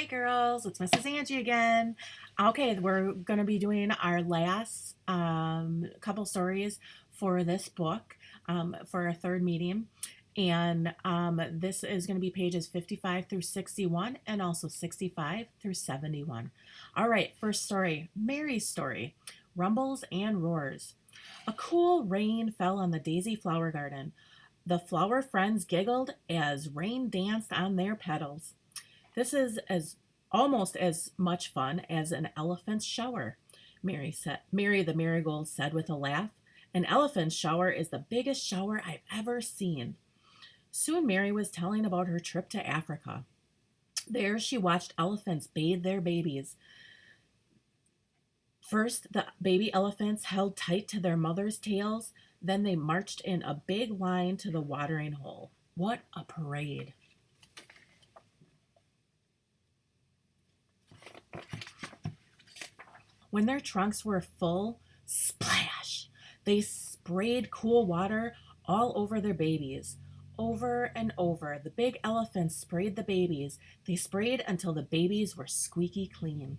Hi girls, it's Mrs. Angie again. Okay, we're going to be doing our last couple stories for this book for our third medium. And this is going to be pages 55 through 61 and also 65 through 71. All right, first story, Mary's story, Rumbles and Roars. A cool rain fell on the daisy flower garden. The flower friends giggled as rain danced on their petals. This is as almost as much fun as an elephant's shower, Mary the Marigold said with a laugh. An elephant's shower is the biggest shower I've ever seen. Soon Mary was telling about her trip to Africa. There she watched elephants bathe their babies. First, the baby elephants held tight to their mother's tails, then they marched in a big line to the watering hole. What a parade! When their trunks were full, splash! They sprayed cool water all over their babies. Over and over, the big elephants sprayed the babies. They sprayed until the babies were squeaky clean.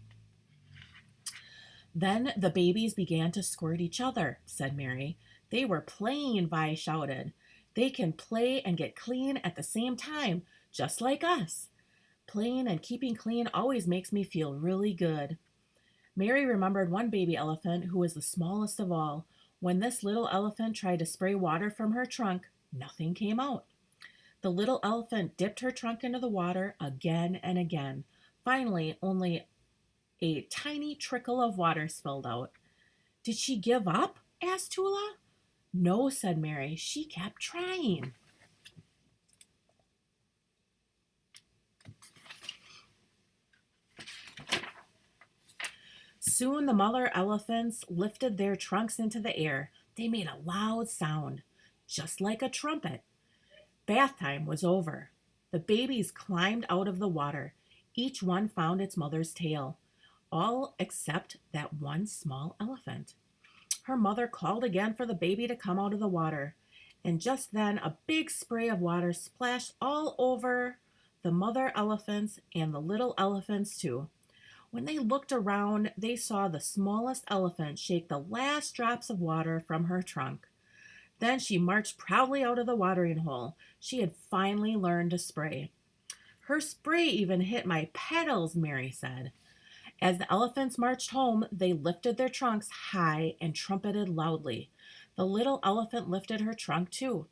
Then the babies began to squirt each other, said Mary. They were playing, Vi shouted. They can play and get clean at the same time, just like us. Playing and keeping clean always makes me feel really good. Mary remembered one baby elephant who was the smallest of all. When this little elephant tried to spray water from her trunk, nothing came out. The little elephant dipped her trunk into the water again and again. Finally, only a tiny trickle of water spilled out. Did she give up? Asked Tula. No, said Mary. She kept trying. Soon the mother elephants lifted their trunks into the air. They made a loud sound, just like a trumpet. Bath time was over. The babies climbed out of the water. Each one found its mother's tail, all except that one small elephant. Her mother called again for the baby to come out of the water, and just then a big spray of water splashed all over the mother elephants and the little elephants too. When they looked around, they saw the smallest elephant shake the last drops of water from her trunk. Then she marched proudly out of the watering hole. She had finally learned to spray. Her spray even hit my petals, Mary said. As the elephants marched home, they lifted their trunks high and trumpeted loudly. The little elephant lifted her trunk too.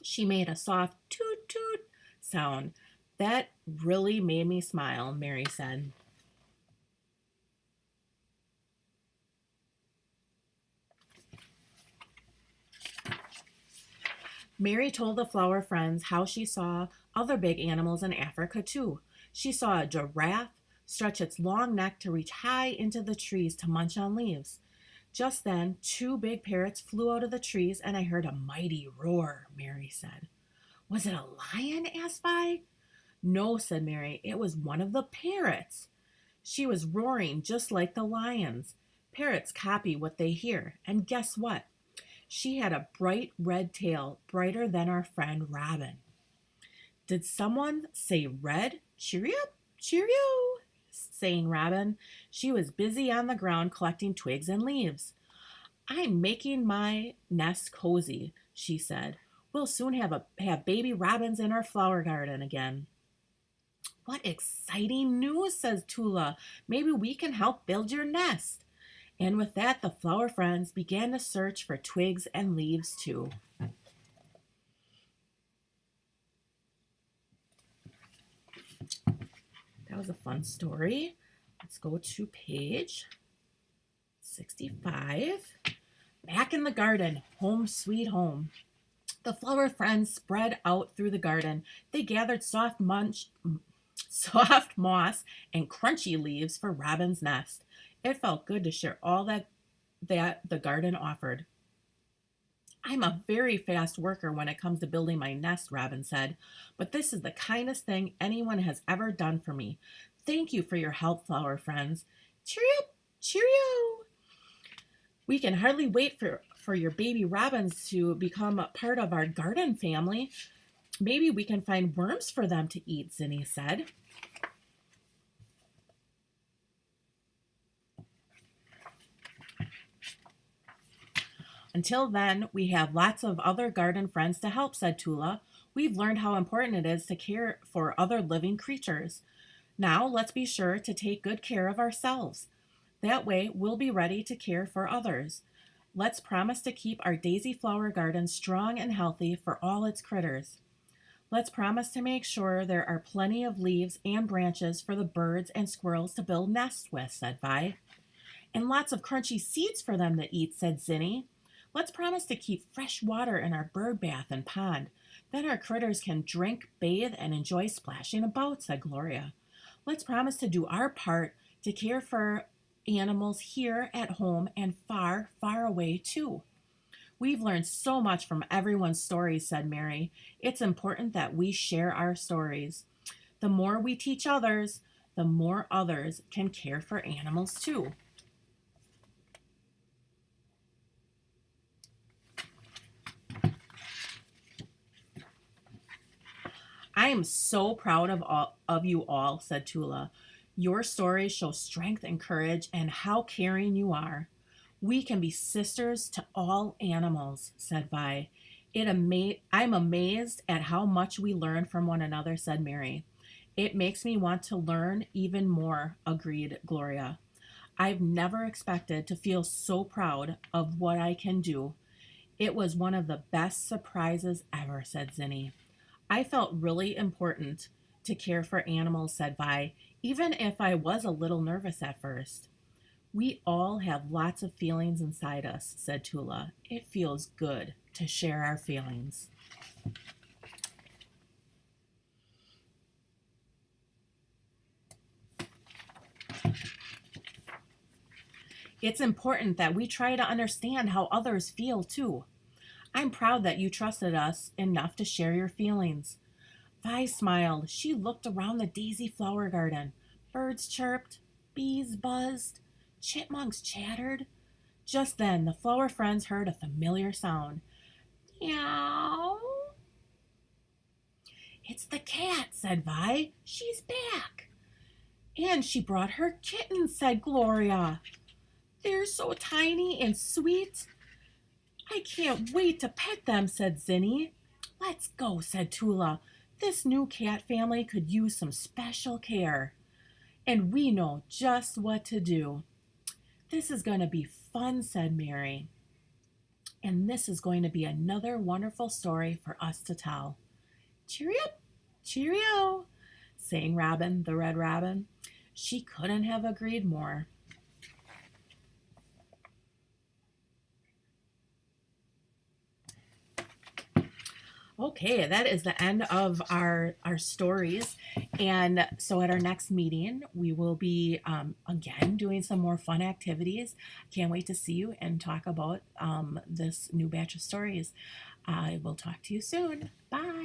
She made a soft toot toot sound. That really made me smile, Mary said. Mary told the flower friends how she saw other big animals in Africa too. She saw a giraffe stretch its long neck to reach high into the trees to munch on leaves. Just then, two big parrots flew out of the trees and I heard a mighty roar, Mary said. Was it a lion? Asked Vi. No, said Mary, it was one of the parrots. She was roaring just like the lions. Parrots copy what they hear, and guess what? She had a bright red tail, brighter than our friend Robin. Did someone say red? Cheerio, cheerio, saying Robin. She was busy on the ground collecting twigs and leaves. I'm making my nest cozy, she said. We'll soon have baby robins in our flower garden again. What exciting news, says Tula. Maybe we can help build your nest. And with that, the flower friends began to search for twigs and leaves too. That was a fun story. Let's go to page 65. Back in the garden, home sweet home. The flower friends spread out through the garden. They gathered soft moss and crunchy leaves for Robin's nest. It felt good to share all that the garden offered. I'm a very fast worker when it comes to building my nest, Robin said, but this is the kindest thing anyone has ever done for me. Thank you for your help, flower friends. Cheerio, cheerio. We can hardly wait for your baby robins to become a part of our garden family. Maybe we can find worms for them to eat, Zinni said. Until then, we have lots of other garden friends to help, said Tula. We've learned how important it is to care for other living creatures. Now let's be sure to take good care of ourselves. That way, we'll be ready to care for others. Let's promise to keep our daisy flower garden strong and healthy for all its critters. Let's promise to make sure there are plenty of leaves and branches for the birds and squirrels to build nests with, said Vi. And lots of crunchy seeds for them to eat, said Zinni. Let's promise to keep fresh water in our bird bath and pond. Then our critters can drink, bathe, and enjoy splashing about, said Gloria. Let's promise to do our part to care for animals here at home and far, far away too. We've learned so much from everyone's stories, said Mary. It's important that we share our stories. The more we teach others, the more others can care for animals too. I am so proud of you all, said Tula. Your stories show strength and courage and how caring you are. We can be sisters to all animals, said Vi. I'm amazed at how much we learn from one another, said Mary. It makes me want to learn even more, agreed Gloria. I've never expected to feel so proud of what I can do. It was one of the best surprises ever, said Zinni. I felt really important to care for animals, said Vi, even if I was a little nervous at first. We all have lots of feelings inside us, said Tula. It feels good to share our feelings. It's important that we try to understand how others feel too. I'm proud that you trusted us enough to share your feelings. Vi smiled. She looked around the daisy flower garden. Birds chirped, bees buzzed, chipmunks chattered. Just then, the flower friends heard a familiar sound. Meow. It's the cat, said Vi. She's back. And she brought her kittens, said Gloria. They're so tiny and sweet. I can't wait to pet them, said Zinni. Let's go, said Tula. This new cat family could use some special care. And we know just what to do. This is going to be fun, said Mary. And this is going to be another wonderful story for us to tell. Cheerio, cheerio, sang Robin, the red robin. She couldn't have agreed more. Okay, that is the end of our stories. And so at our next meeting, we will be again doing some more fun activities. Can't wait to see you and talk about this new batch of stories. I will talk to you soon. Bye.